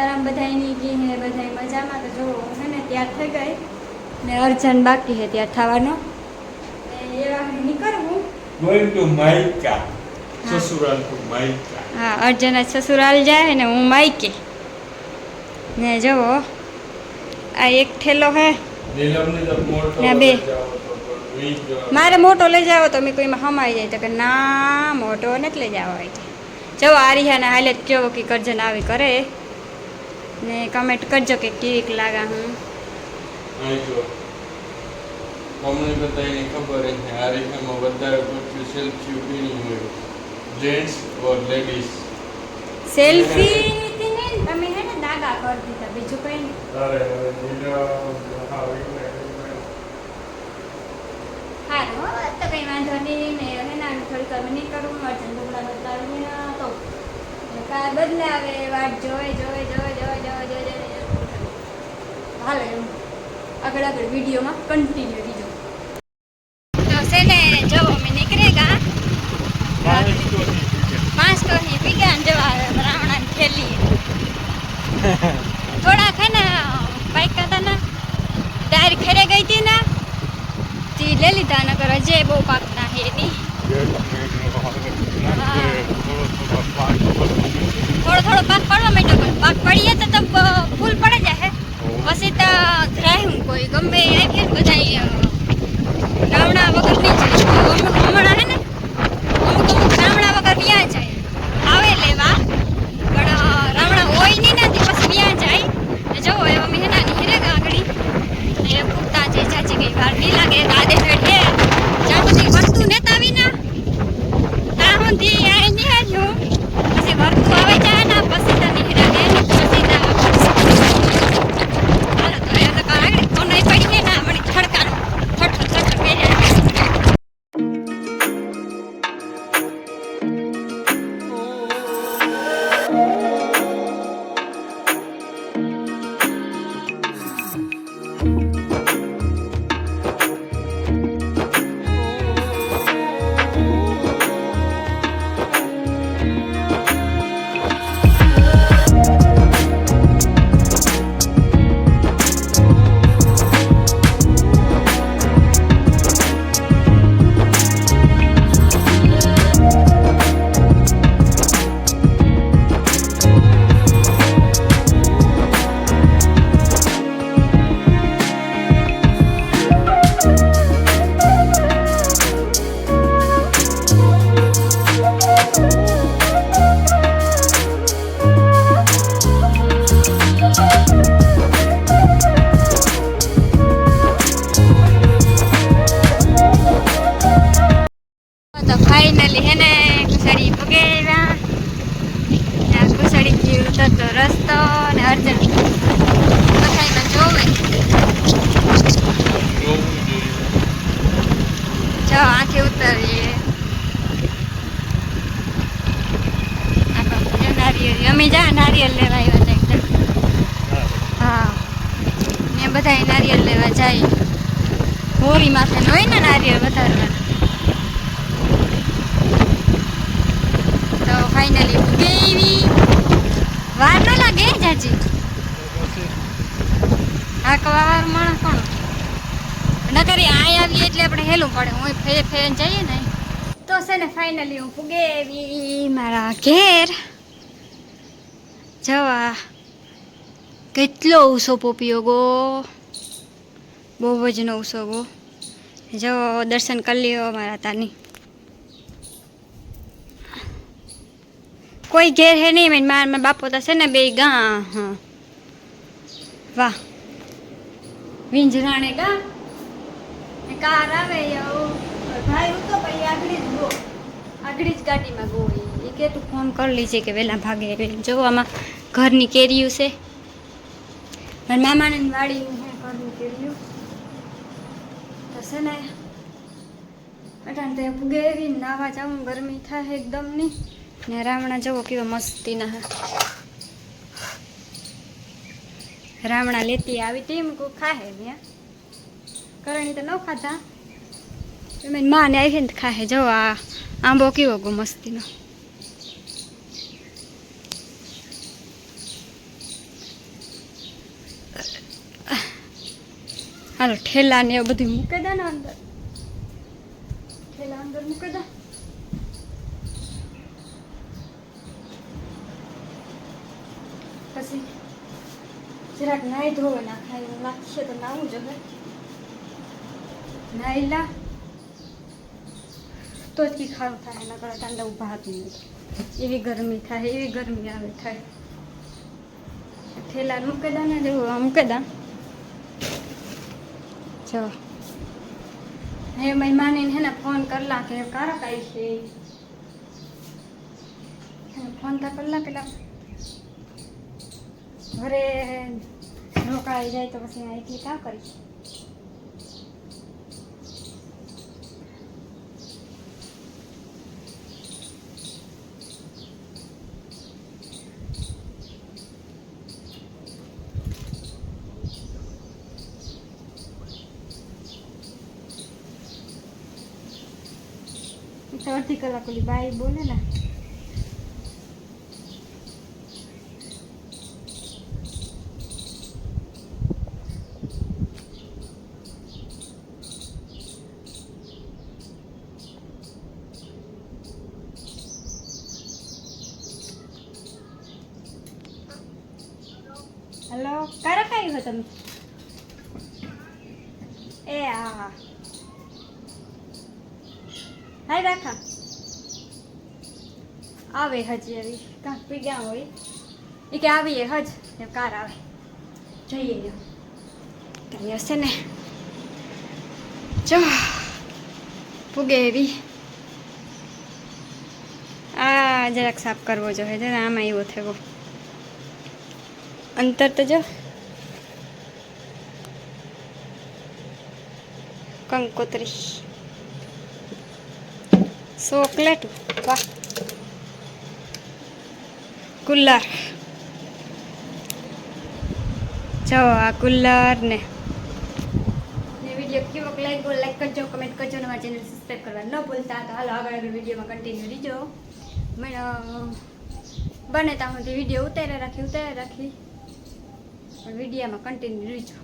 સીતારામ બધાયની કી હે બધાય મજામાં. તો જો હે ને તૈયાર થઈ ગઈ ને અર્જન બાકી હે તૈયાર થવાનો ને એવા નીકળવું going to Maika Sasural to Maika. હા અર્જન સસુરાલ જાય ને હું માઈકે ને જવો આ એક ઠેલો હે નીલમને તો મોટો ને બે. લઈ જાઓ તો પણ વીજ મારે મોટો લઈ જાવ તો મેં કોઈમાં હમાઈ જાય તો કે ના મોટો નથી લઈ જાવ હોય જવો આરિયાના હાલે કેવો કે કરજન આવી કરે ને કમેન્ટ કરજો કે કેવીક લાગા હું અહીં જો અમને બધાને ખબર છે આ રીતમાં વધારે પડતી સેલ્ફી ઉભી હોય જેન્ટ્સ ઓર લેડીઝ સેલ્ફી થી ને તમે હે ને દાગા કરી દીધા બીજું કઈ નહીં. અરે નીલો હા એટલે હારું હો તો કઈ વાંધો નહીં ને હે ને થોડીક વાર નહીં કરું અર્જન ઢોકળા બદલાવી તો કાર બદલાવે વાટ જોઈ હાલે એમ આગળ વિડીયોમાં કન્ટિન્યુ રહીજો. તો છે ને જો અમે નીકળેગા 5 તો અહીં પીગા ને જવા રાવણા ખેલી થોડાક હે ને બાઈક હતા ને ટાયર ખેરે ગઈ હતી ને તે લઈ લીધા નકર હજે બહુ પાકના હે એની થોડો પાક પડવા માંડ્યો પણ પાક પડીએ તો ફૂલ પડે જાય પછી તો ધરાયું કોઈ ગમે આવી બધા રાવણા વગર નહીં જાય હમણાં હે ને અમુક રાવણા વગર વ્યા જાય આવે લેવા પણ રાવણા હોય નહીં નથી પછી વ્યા જાય ને જવો એવા મહિના નીકળે આગળ એ પૂગતા જે ચાચી કઈ વાર નહીં લાગે દાદે હેઠે જ્યાં સુધી વસ્તુ નેતા આવી ને ત્યાં સુધી આ નિહાળ્યું પછી વસ્તુ આવે જાય ને પછી તો નીકળે પછી હાલો તો એ તો આગળ કોને પડી ને મને ખડકાનો છટ કર્યા ફાઇનલી હે ને કુસડી પગેરા કુસડી થી ઉતરતો રસ્તો ને અર્જન બધાને જોવે જો આંખે ઉતરીએ નારિયેળ અમે જા નારિયેળ લેવા આવ્યા હતા હા ને બધા નારિયેળ લેવા જાય હોળી માથે હોય ને નારિયેળ વધારવાના ફાઇનલી ગઈ વાર ન લાગે જાજી આ કવાર માણસ કોણ નકરી આય આવીએ એટલે આપણે હેલું પડે હું ફેન જઈએ ને તો છે ને ફાઇનલી હું પુગેવી મારા ઘેર જવા કેટલો ઉસો પોપિયો ગો બહુ જ નો ઉસો ગો જો દર્શન કરી લ્યો મારા તાની કોઈ ઘેર હે નહીં મેં મારા બાપો તો છે ને બે ગા હા વાહ વિંજરાણે ગા કાર આવે ભાઈ હું તો ભાઈ આગળ જ ગાડીમાં ગો એ કે તું ફોન કરી લીજે કે વહેલા ભાગે જો આમાં ઘરની કેરીયું છે મારા મામાને વાડીનું હે ઘરની કેરીયું તો છે ને અટાણ તો પુગેવી નાવા જાઉં ગરમી થાય એકદમ નહીં ને રાવણા જવો કેવો મસ્તીના રાવણા લેતી આવી તેમ કોઈ ખાહે ત્યાં કરણી તો ન ખાતા એમ માને આવી ને ખાહે જો આ આંબો કેવો ગો મસ્તીનો હાલો ઠેલા ને એવું બધું મૂકી દે ને અંદર, ઠેલા અંદર મૂકી દે. પછી જરાક નાઈ ધોવે નાખાય એવું નાખીએ તો નાવું જોઈએ. નાઈ લા તો જ કી ખારું થાય, એના કરતા ઠંડા ઊભા હતું નહીં. એવી ગરમી થાય, એવી ગરમી આવે થાય. ઠેલા મૂકી દે ને જેવું મૂકી દે. જો હે મહેમાનીને હે ને ફોન કરલા કે કારક આવી છે, ફોન તો કરલા પેલા ઘરે રોકાઈ જાય તો પછી અહીંથી કાં કરી. અડધી કલાક ઓલી બાઈ બોલે ને હેલો કારક આવ્યું હો તમે? એ હા હા હાય રાખા આવે હજી આવી કાંક પી ગયા હોય એ કે આવીએ હજ એ કાર આવે જઈએ કઈ હશે ને. જો પૂગે એવી આ જરાક સાફ કરવો જોઈએ જરા આમાં એવો થયો અંતર તો જો કંકોત્રી ચોકલેટ વાહ કુલર જો આ કુલર ને વિડીયો કેવો લાઈક કરજો, કમેન્ટ કરજો અને મારા ચેનલ સબસ્ક્રાઈબ કરવા ન ભૂલતા. તો હાલો આગળ વિડીયોમાં કન્ટિન્યુ રહીજો. મને બને ત્યાં સુધી વિડીયો ઉતાર્યા રાખી પણ વિડીયોમાં કન્ટિન્યુ રહીજો.